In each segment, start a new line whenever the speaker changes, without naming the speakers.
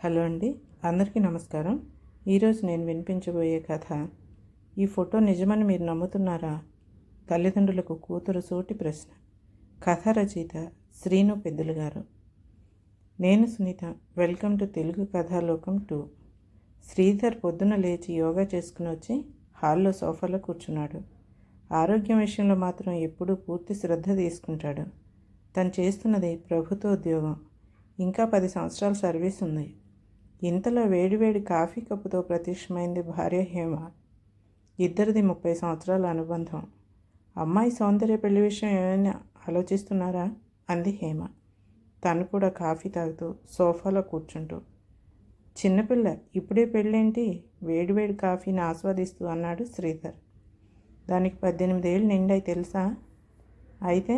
Hello అండి, అందరికీ నమస్కారం. ఈరోజు నేను వినిపించబోయే కథ ఈ ఫోటో నిజమని మీరు నమ్ముతున్నారా? తల్లిదండ్రులకు కూతురు సూటి ప్రశ్న. కథ రచయిత శ్రీను పెద్దులు గారు. నేను సునీత. Welcome to Telugu Kathalokam 2. శ్రీధర్ పొద్దున లేచి యోగా చేసుకుని వచ్చి హాల్లో సోఫాలో కూర్చున్నాడు. ఆరోగ్యం విషయంలో మాత్రం ఎప్పుడూ పూర్తి శ్రద్ధ తీసుకుంటాడు. తను చేస్తున్నది ప్రభుత్వ ఉద్యోగం. ఇంకా 10 సంవత్సరాల సర్వీస్ ఉంది. ఇంతలో వేడివేడి కాఫీ కప్పుతో ప్రత్యక్షమైంది భార్య హేమ. ఇద్దరిది 30 సంవత్సరాల అనుబంధం. అమ్మాయి సౌందర్య పెళ్లి విషయం ఏమైనా ఆలోచిస్తున్నారా అంది హేమ. తను కూడా కాఫీ తాగుతూ సోఫాలో కూర్చుంటూ. చిన్నపిల్ల, ఇప్పుడే పెళ్ళేంటి? వేడివేడి కాఫీని ఆస్వాదిస్తూ అన్నాడు శ్రీధర్. దానికి 18 ఏళ్ళు నిండాయి తెలుసా? అయితే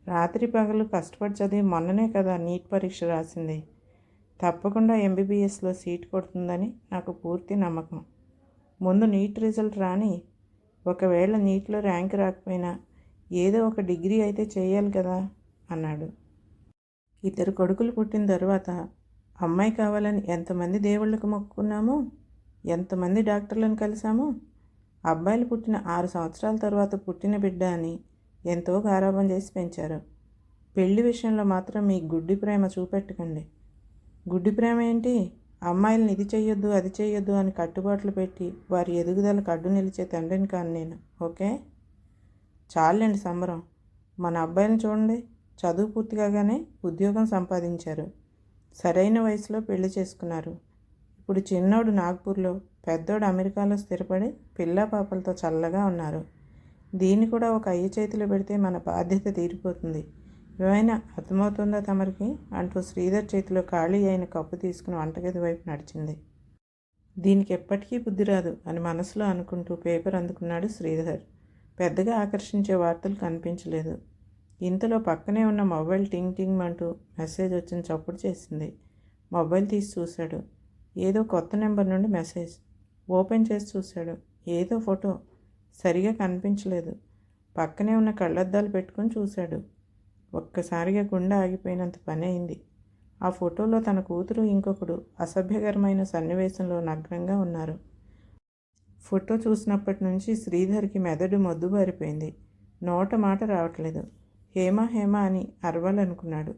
రాత్రి పగలు కష్టపడి చదివి మొన్ననే కదా నీట్ పరీక్ష రాసింది. తప్పకుండా ఎంబీబీఎస్లో సీట్ కొడుతుందని నాకు పూర్తి నమ్మకం. ముందు నీట్ రిజల్ట్ రాని. ఒకవేళ నీట్లో ర్యాంక్ రాకపోయినా ఏదో ఒక డిగ్రీ అయితే చేయాలి కదా అన్నాడు. 2 కొడుకులు పుట్టిన తర్వాత అమ్మాయి కావాలని ఎంతమంది దేవుళ్ళకు మొక్కుకున్నామో, ఎంతమంది డాక్టర్లను కలిసామో. అబ్బాయిలు పుట్టిన 6 సంవత్సరాల తర్వాత పుట్టిన బిడ్డ అని ఎంతో గారాబం చేసి పెంచారు. పెళ్లి విషయంలో మాత్రం మీ గుడ్డి ప్రేమ చూపెట్టకండి. గుడ్డి ప్రేమ ఏంటి? అమ్మాయిలను ఇది చెయ్యొద్దు అది చెయ్యొద్దు అని కట్టుబాట్లు పెట్టి వారి ఎదుగుదలకు అడ్డు నిలిచే తండ్రిని కాను నేను. ఓకే, చాలండి సంబరం. మన అబ్బాయిని చూడండి, చదువు పూర్తి కాగానే ఉద్యోగం సంపాదించారు. సరైన వయసులో పెళ్లి చేసుకున్నారు. ఇప్పుడు చిన్నోడు నాగ్పూర్లో, పెద్దోడు అమెరికాలో స్థిరపడి పిల్లా పాపలతో చల్లగా ఉన్నారు. దీన్ని కూడా ఒక అయ్య చేతిలో పెడితే మన బాధ్యత తీరిపోతుంది. ఏమైనా అర్థమవుతుందా తమరికి అంటూ శ్రీధర్ చేతిలో ఖాళీ అయిన కప్పు తీసుకుని వంటగది వైపు నడిచింది. దీనికి ఎప్పటికీ బుద్ధి రాదు అని మనసులో అనుకుంటూ పేపర్ అందుకున్నాడు శ్రీధర్. పెద్దగా ఆకర్షించే వార్తలు కనిపించలేదు. ఇంతలో పక్కనే ఉన్న మొబైల్ టింగ్ టింగ్ అంటూ మెసేజ్ వచ్చిన చప్పుడు చేసింది. మొబైల్ తీసి చూశాడు. ఏదో కొత్త నెంబర్ నుండి మెసేజ్. ఓపెన్ చేసి చూశాడు. ఏదో ఫోటో. సరిగా కనిపించలేదు. పక్కనే ఉన్న కళ్ళద్దాలు పెట్టుకుని చూశాడు. ఒక్కసారిగా గుండె ఆగిపోయినంత పని అయింది. ఆ ఫోటోలో తన కూతురు ఇంకొకడు అసభ్యకరమైన సన్నివేశంలో నగ్నంగా ఉన్నారు. ఫోటో చూసినప్పటి నుంచి శ్రీధర్కి మెదడు మొద్దుబారిపోయింది. నోట మాట రావట్లేదు. హేమ హేమ అని అరవాలనుకున్నాడు.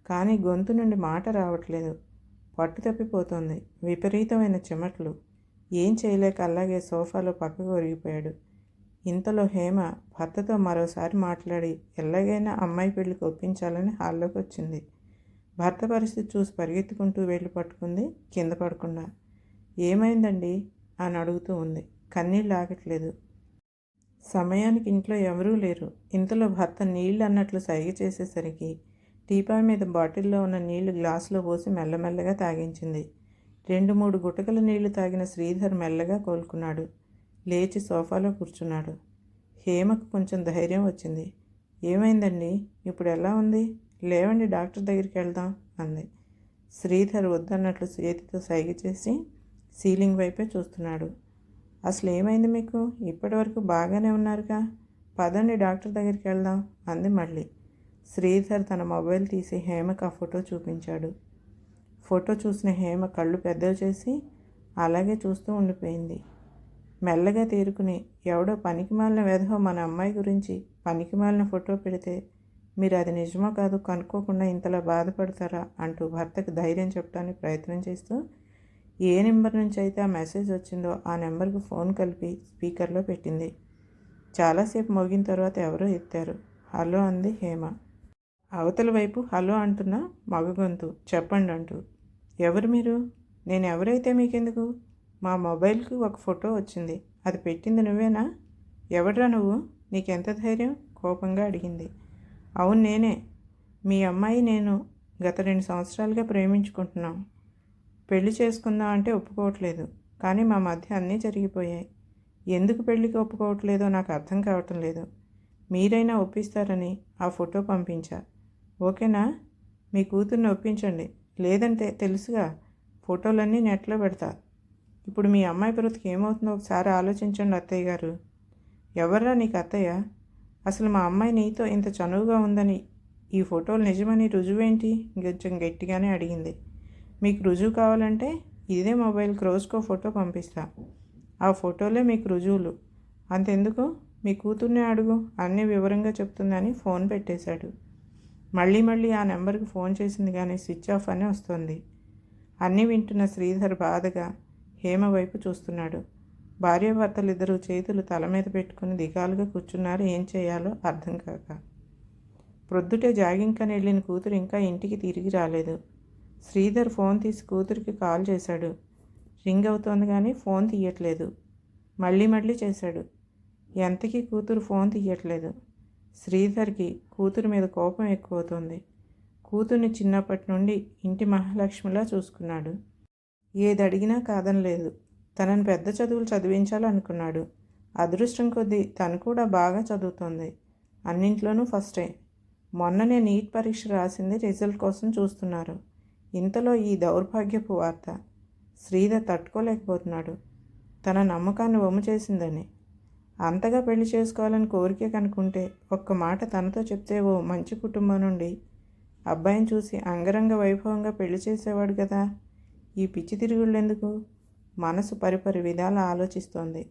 కానీ గొంతు నుండి మాట రావట్లేదు. పట్టు తప్పిపోతోంది. విపరీతమైన చెమట్లు. ఏం చేయలేక అలాగే సోఫాలో పక్కకు ఒరిగిపోయాడు. ఇంతలో హేమ భర్తతో మరోసారి మాట్లాడి ఎలాగైనా అమ్మాయి పెళ్లికి ఒప్పించాలని హాల్లోకి వచ్చింది. భర్త పరిస్థితి చూసి పరిగెత్తుకుంటూ వెళ్ళి పట్టుకుంది కింద పడకుండా. ఏమైందండి అని అడుగుతూ ఉంది. కన్నీళ్ళు ఆగట్లేదు. సమయానికి ఇంట్లో ఎవరూ లేరు. ఇంతలో భర్త నీళ్ళు అన్నట్లు సైగ చేసేసరికి టీపాయ్ మీద బాటిల్లో ఉన్న నీళ్లు గ్లాసులో పోసి మెల్లమెల్లగా తాగించింది. 2-3 గుటకల నీళ్లు తాగిన శ్రీధర్ మెల్లగా కోలుకున్నాడు. లేచి సోఫాలో కూర్చున్నాడు. హేమకు కొంచెం ధైర్యం వచ్చింది. ఏమైందండి? ఇప్పుడు ఎలా ఉంది? లేవండి, డాక్టర్ దగ్గరికి వెళ్దాం అంది. శ్రీధర్ వద్దన్నట్లు చేతితో సైగ చేసి సీలింగ్ వైపే చూస్తున్నాడు. అసలు ఏమైంది మీకు? ఇప్పటివరకు బాగానే ఉన్నారుగా. పదండి, డాక్టర్ దగ్గరికి వెళ్దాం అంది మళ్ళీ. శ్రీధర్ తన మొబైల్ తీసి హేమకు ఆ ఫోటో చూపించాడు. ఫోటో చూసిన హేమ కళ్ళు పెద్దవి చేసి అలాగే చూస్తూ ఉండిపోయింది. మెల్లగా తేరుకుని, ఎవడో పనికిమాలిన వెధవ మన అమ్మాయి గురించి పనికిమాలిన ఫోటో పెడితే మీరు అది నిజమో కాదు కనుక్కోకుండా ఇంతలా బాధపడతారా అంటూ భర్తకు ధైర్యం చెప్పడానికి ప్రయత్నం చేస్తూ ఏ నెంబర్ నుంచి అయితే ఆ మెసేజ్ వచ్చిందో ఆ నెంబర్కి ఫోన్ కలిపి స్పీకర్లో పెట్టింది. చాలాసేపు మోగిన తర్వాత ఎవరో ఎత్తారు. హలో అంది హేమ. అవతల వైపు హలో అంటున్న మగ గొంతు. చెప్పండి అంటూ. ఎవరు మీరు? నేను ఎవరైతే మీకెందుకు? మా మొబైల్కి ఒక ఫోటో వచ్చింది. అది పెట్టింది నువ్వేనా? ఎవడ్రా నువ్వు? నీకెంత ధైర్యం? కోపంగా అడిగింది. అవును నేనే. మీ అమ్మాయి నేను గత 2 సంవత్సరాలుగా ప్రేమించుకుంటున్నాం. పెళ్లి చేసుకుందాం అంటే ఒప్పుకోవట్లేదు. కానీ మా మధ్య అన్నీ జరిగిపోయాయి. ఎందుకు పెళ్లికి ఒప్పుకోవట్లేదో నాకు అర్థం కావటం లేదు. మీరైనా ఒప్పిస్తారని ఆ ఫోటో పంపించా. ఓకేనా? మీ కూతుర్ని ఒప్పించండి. లేదంటే తెలుసుగా, ఫోటోలన్నీ నెట్లో పెడతా. ఇప్పుడు మీ అమ్మాయి బ్రతుకు ఏమవుతుందో ఒకసారి ఆలోచించండి అత్తయ్య గారు. ఎవర్రా నీకు అత్తయ్య? అసలు మా అమ్మాయి నీతో ఇంత చనువుగా ఉందని ఈ ఫోటోలు నిజమని రుజువేంటి? కొంచెం గట్టిగానే అడిగింది. మీకు రుజువు కావాలంటే ఇదే మొబైల్కి రోజుకో ఫోటో పంపిస్తా. ఆ ఫోటోలే మీకు రుజువులు. అంతెందుకు, మీ కూతుర్నే అడుగు, అన్నీ వివరంగా చెప్తుందని ఫోన్ పెట్టేశాడు. మళ్ళీ మళ్ళీ ఆ నెంబర్కి ఫోన్ చేసింది కానీ స్విచ్ ఆఫ్ అని వస్తుంది. అన్నీ వింటున్న శ్రీధర్ బాధగా హేమ వైపు చూస్తున్నాడు. భార్యాభర్తలిద్దరూ చేతులు తల మీద పెట్టుకుని దిగాలుగా కూర్చున్నారు, ఏం చేయాలో అర్థం కాక. ప్రొద్దుటే జాగింగ్ కని వెళ్ళిన కూతురు ఇంకా ఇంటికి తిరిగి రాలేదు. శ్రీధర్ ఫోన్ తీసి కూతురికి కాల్ చేశాడు. రింగ్ అవుతోంది కానీ ఫోన్ తీయట్లేదు. మళ్ళీ మళ్ళీ చేశాడు. ఎంతకీ కూతురు ఫోన్ తీయట్లేదు. శ్రీధర్కి కూతురు మీద కోపం ఎక్కువవుతోంది. కూతుర్ని చిన్నప్పటి నుండి ఇంటి మహాలక్ష్మిలా చూసుకున్నాడు. ఏది అడిగినా కాదనలేదు. తనని పెద్ద చదువులు చదివించాలనుకున్నాడు. అదృష్టం కొద్దీ తను కూడా బాగా చదువుతోంది. అన్నింట్లోనూ ఫస్టే. మొన్ననే నీట్ పరీక్ష రాసింది, రిజల్ట్ కోసం చూస్తున్నారు. ఇంతలో ఈ దౌర్భాగ్యపు వార్త. శ్రీధర్ తట్టుకోలేకపోతున్నాడు. తన నమ్మకాన్ని వమ్ము చేసిందని. అంతగా పెళ్లి చేసుకోవాలని కోరికే కనుకుంటే ఒక్క మాట తనతో చెప్తే ఓ మంచి కుటుంబం నుండి అబ్బాయిని చూసి అంగరంగ వైభవంగా పెళ్లి చేసేవాడు కదా. ఈ పిచ్చి తిరుగుళ్ళు ఎందుకు? మనసు పరిపరి విధాలా ఆలోచిస్తోంది.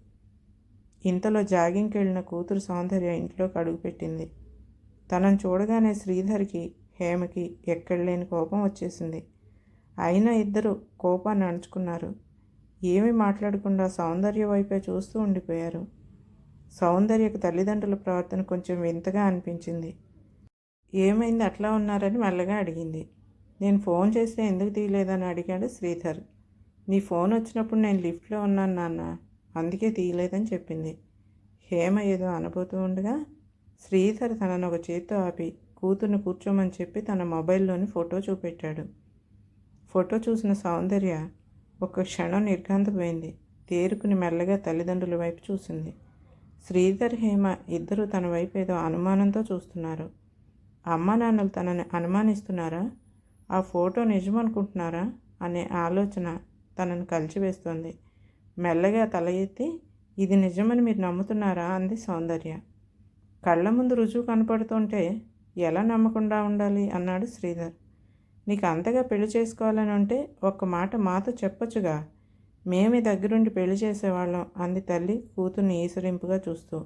ఇంతలో జాగింగ్కి వెళ్ళిన కూతురు సౌందర్య ఇంట్లోకి అడుగుపెట్టింది. తనను చూడగానే శ్రీధర్కి హేమకి ఎక్కడలేని కోపం వచ్చేసింది. అయినా ఇద్దరు కోపాన్ని అణుచుకున్నారు. ఏమీ మాట్లాడకుండా సౌందర్య వైపే చూస్తూ ఉండిపోయారు. సౌందర్యకు తల్లిదండ్రుల ప్రవర్తన కొంచెం వింతగా అనిపించింది. ఏమైంది అట్లా ఉన్నారని మెల్లగా అడిగింది. నేను ఫోన్ చేస్తే ఎందుకు తీయలేదని అడిగాడు శ్రీధర్. నీ ఫోన్ వచ్చినప్పుడు నేను లిఫ్ట్లో ఉన్నాను నాన్న, అందుకే తీయలేదని చెప్పింది. హేమ ఏదో అనబోతూ ఉండగా శ్రీధర్ తనను ఒక చేత్తో ఆపి కూతుర్ని కూర్చోమని చెప్పి తన మొబైల్లోని ఫోటో చూపెట్టాడు. ఫోటో చూసిన సౌందర్య ఒక్క క్షణం నిర్ఘాంతపోయింది. తేరుకుని మెల్లగా తల్లిదండ్రుల వైపు చూసింది. శ్రీధర్ హేమ ఇద్దరూ తన వైపు ఏదో అనుమానంతో చూస్తున్నారు. అమ్మా నాన్నలు తనని అనుమానిస్తున్నారా? ఆ ఫోటో నిజమనుకుంటున్నారా అనే ఆలోచన తనను కలిచివేస్తోంది. మెల్లగా తల ఎత్తి, ఇది నిజమని మీరు నమ్ముతున్నారా అంది సౌందర్య. కళ్ళ ముందు రుజువు కనపడుతుంటే ఎలా నమ్మకుండా ఉండాలి అన్నాడు శ్రీధర్. నీకు అంతగా పెళ్లి చేసుకోవాలని ఉంటే ఒక్క మాట మాతో చెప్పొచ్చుగా, మేమే దగ్గరుండి పెళ్లి చేసేవాళ్ళం అంది తల్లి కూతుర్ని ఈసరింపుగా చూస్తూ.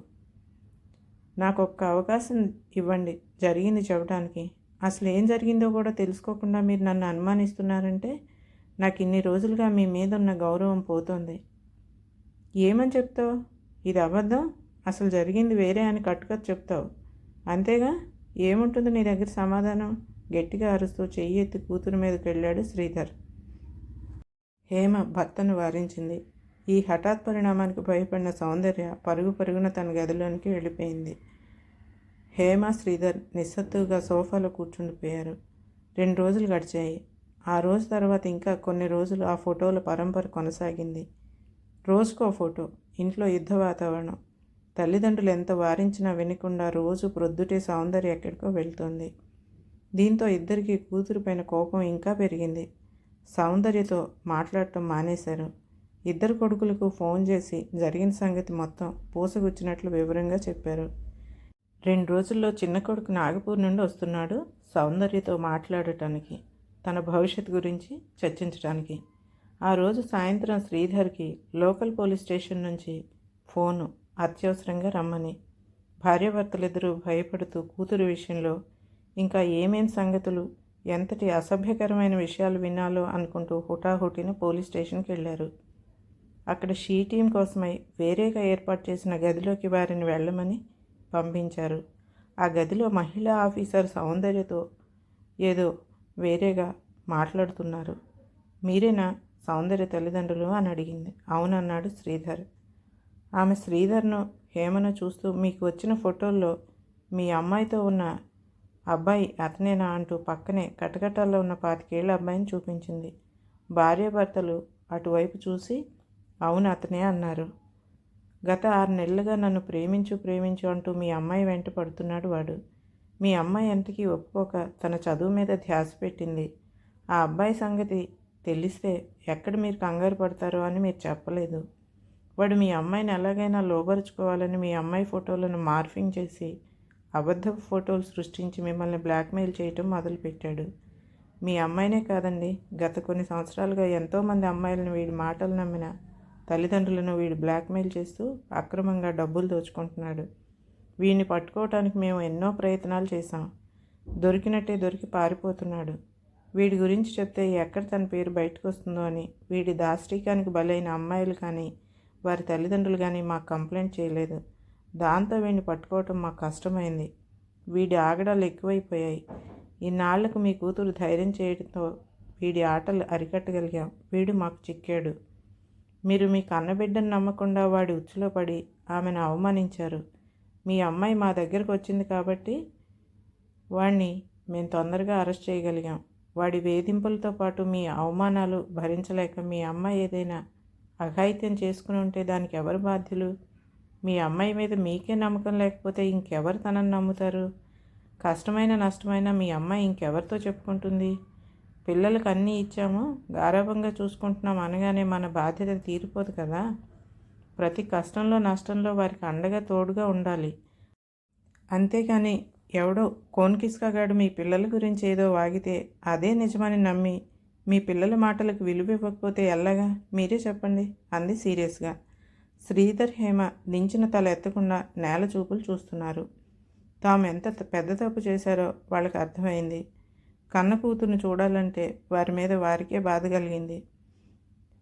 నాకు ఒక్క అవకాశం ఇవ్వండి జరిగింది చెప్పడానికి. అసలు ఏం జరిగిందో కూడా తెలుసుకోకుండా మీరు నన్ను అనుమానిస్తున్నారంటే నాకు ఇన్ని రోజులుగా మీ మీద ఉన్న గౌరవం పోతుంది. ఏమని చెప్తావు? ఇది అబద్ధం, అసలు జరిగింది వేరే అని కట్టుకథ చెప్తావు అంతేగా. ఏముంటుంది నీ దగ్గర సమాధానం? గట్టిగా అరుస్తూ చెయ్యి ఎత్తి కూతురు మీదకి వెళ్ళాడు శ్రీధర్. హేమ భర్తను వారించింది. ఈ హఠాత్ పరిణామానికి భయపడిన సౌందర్య పరుగు పరుగున తన గదిలోనికి వెళ్ళిపోయింది. హేమ శ్రీధర్ నిస్సత్తుగా సోఫాలో కూర్చుండిపోయారు. 2 రోజులు గడిచాయి. ఆ రోజు తర్వాత ఇంకా కొన్ని రోజులు ఆ ఫోటోల పరంపర కొనసాగింది. రోజుకో ఫోటో. ఇంట్లో యుద్ధ వాతావరణం. తల్లిదండ్రులు ఎంత వారించినా వినకుండా రోజు ప్రొద్దుటే సౌందర్య ఎక్కడికో వెళ్తోంది. దీంతో ఇద్దరికీ కూతురుపైన కోపం ఇంకా పెరిగింది. సౌందర్యతో మాట్లాడటం మానేశారు. ఇద్దరు కొడుకులకు ఫోన్ చేసి జరిగిన సంగతి మొత్తం పూసగుచ్చినట్లు వివరంగా చెప్పారు. 2 రోజుల్లో చిన్న కొడుకు నాగపూర్ నుండి వస్తున్నాడు సౌందర్యతో మాట్లాడటానికి, తన భవిష్యత్తు గురించి చర్చించడానికి. ఆ రోజు సాయంత్రం శ్రీధర్కి లోకల్ పోలీస్ స్టేషన్ నుంచి ఫోను, అత్యవసరంగా రమ్మని. భార్యాభర్తలిద్దరూ భయపడుతూ కూతురు విషయంలో ఇంకా ఏమేం సంగతులు, ఎంతటి అసభ్యకరమైన విషయాలు వినాలో అనుకుంటూ హుటాహుటిన పోలీస్ స్టేషన్కి వెళ్ళారు. అక్కడ షీ టీం కోసమై వేరేగా ఏర్పాటు చేసిన గదిలోకి వారిని వెళ్ళమని పంపించారు. ఆ గదిలో మహిళా ఆఫీసర్ సౌందర్యతో ఏదో వేరేగా మాట్లాడుతున్నారు. మీరేనా సౌందర్య తల్లిదండ్రులు అని అడిగింది. అవునన్నాడు శ్రీధర్. ఆమె శ్రీధర్ను హేమను చూస్తూ, మీకు వచ్చిన ఫోటోల్లో మీ అమ్మాయితో ఉన్న అబ్బాయి అతనేనా అంటూ పక్కనే కటకటాల్లో ఉన్న 25 ఏళ్ల అబ్బాయిని చూపించింది. భార్యాభర్తలు అటువైపు చూసి అవును అతనే అన్నారు. గత 6 నెలలుగా నన్ను ప్రేమించు అంటూ మీ అమ్మాయి వెంట పడుతున్నాడు వాడు. మీ అమ్మాయి ఎంతకీ ఒప్పుకోక తన చదువు మీద ధ్యాస పెట్టింది. ఆ అబ్బాయి సంగతి తెలిస్తే ఎక్కడ మీరు కంగారు పడతారో అని మీరు చెప్పలేదు. వాడు మీ అమ్మాయిని ఎలాగైనా లోబరుచుకోవాలని మీ అమ్మాయి ఫోటోలను మార్ఫింగ్ చేసి అబద్ధపు ఫోటోలు సృష్టించి మిమ్మల్ని బ్లాక్మెయిల్ చేయటం మొదలుపెట్టాడు. మీ అమ్మాయినే కాదండి, గత కొన్ని సంవత్సరాలుగా ఎంతోమంది అమ్మాయిలను వీడి మాటలు నమ్మిన తల్లిదండ్రులను వీడు బ్లాక్మెయిల్ చేస్తూ అక్రమంగా డబ్బులు దోచుకుంటున్నాడు. వీడిని పట్టుకోవటానికి మేము ఎన్నో ప్రయత్నాలు చేశాం. దొరికినట్టే దొరికి పారిపోతున్నాడు. వీడి గురించి చెప్తే ఎక్కడ తన పేరు బయటకు వస్తుందో అని వీడి దాష్టీకానికి బలైన అమ్మాయిలు కానీ వారి తల్లిదండ్రులు కానీ మాకు కంప్లైంట్ చేయలేదు. దాంతో వీడిని పట్టుకోవటం మాకు కష్టమైంది. వీడి ఆగడాలు ఎక్కువైపోయాయి. ఇన్నాళ్లకు మీ కూతురు ధైర్యం చేయడంతో వీడి ఆటలు అరికట్టగలిగాం. వీడు మాకు చిక్కాడు. మీరు మీ కన్నబిడ్డను నమ్మకుండా వాడి ఉచ్చులో పడి ఆమెను అవమానించారు. మీ అమ్మాయి మా దగ్గరకు వచ్చింది కాబట్టి వాడిని మేము తొందరగా అరెస్ట్ చేయగలిగాం. వాడి వేధింపులతో పాటు మీ అవమానాలు భరించలేక మీ అమ్మాయి ఏదైనా అఘాయిత్యం చేసుకుని ఉంటే దానికి ఎవరు బాధ్యులు? మీ అమ్మాయి మీద మీకే నమ్మకం లేకపోతే ఇంకెవరు తనని నమ్ముతారు? కష్టమైన నష్టమైన మీ అమ్మాయి ఇంకెవరితో చెప్పుకుంటుంది? పిల్లలకు అన్నీ ఇచ్చాము, గారాబంగా చూసుకుంటున్నాం అనగానే మన బాధ్యత తీరిపోదు కదా. ప్రతి కష్టంలో నష్టంలో వారికి అండగా తోడుగా ఉండాలి. అంతేగాని ఎవడో కోన్కిస్కాగాడు మీ పిల్లల గురించి ఏదో వాగితే అదే నిజమని నమ్మి మీ పిల్లల మాటలకు విలువ ఇవ్వకపోతే ఎలాగా? మీరే చెప్పండి అంది సీరియస్గా. శ్రీధర్, హేమ దించిన తల ఎత్తకుండా నేల చూపులు చూస్తున్నారు. తాము ఎంత పెద్ద తప్పు చేశారో వాళ్ళకి అర్థమైంది. కన్న కూతుర్ని చూడాలంటే వారి మీద వారికే బాధ కలిగింది.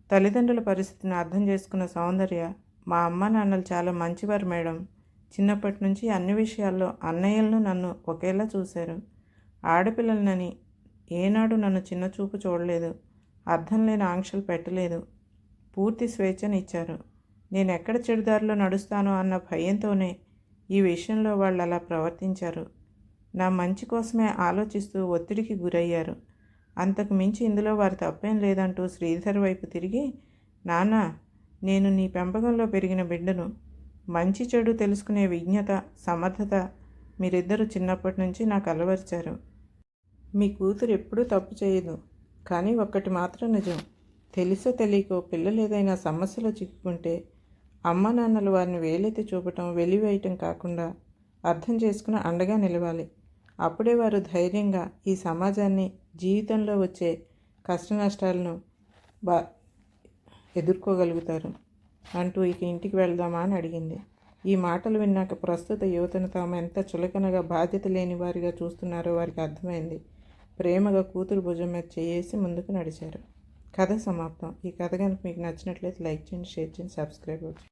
తల్లిదండ్రుల పరిస్థితిని అర్థం చేసుకున్న సౌందర్య, మా అమ్మ నాన్నలు చాలా మంచివారు మేడం. చిన్నప్పటి నుంచి అన్ని విషయాల్లో అన్నయ్యలను నన్ను ఒకేలా చూశారు. ఆడపిల్లలనని ఏనాడు నన్ను చిన్న చూపు చూడలేదు. అర్థం లేని ఆంక్షలు పెట్టలేదు. పూర్తి స్వేచ్ఛనిచ్చారు. నేను ఎక్కడ చెడుదారిలో నడుస్తానో అన్న భయంతోనే ఈ విషయంలో వాళ్ళు అలా ప్రవర్తించారు. నా మంచి కోసమే ఆలోచిస్తూ ఒత్తిడికి గురయ్యారు. అంతకు మించి ఇందులో వారి తప్పేం లేదంటూ శ్రీధర్ వైపు తిరిగి, నాన్న, నేను నీ పెంపకంలో పెరిగిన బిడ్డను. మంచి చెడు తెలుసుకునే విజ్ఞత, సమర్థత మీరిద్దరూ చిన్నప్పటి నుంచి నాకు అలవరిచారు. మీ కూతురు ఎప్పుడూ తప్పు చేయదు. కానీ ఒక్కటి మాత్రం నిజం, తెలుసో తెలియకో పిల్లలు ఏదైనా సమస్యలో చిక్కుకుంటే అమ్మ నాన్నలు వారిని వేలెత్తి చూపటం, వెలివేయటం కాకుండా అర్థం చేసుకుని అండగా నిలవాలి. అప్పుడే వారు ధైర్యంగా ఈ సమాజాన్ని, జీవితంలో వచ్చే కష్ట నష్టాలను ఎదుర్కోగలుగుతారు అంటూ ఇక ఇంటికి వెళ్దామా అని అడిగింది. ఈ మాటలు విన్నాక ప్రస్తుత యువతను తాము ఎంత చులకనగా, బాధ్యత లేని వారిగా చూస్తున్నారో వారికి అర్థమైంది. ప్రేమగా కూతురు భుజం మీద చేయేసి ముందుకు నడిచారు. కథ సమాప్తం. ఈ కథ కనుక మీకు నచ్చినట్లయితే లైక్ చేయండి, షేర్ చేయండి, సబ్స్క్రైబ్ చేయండి.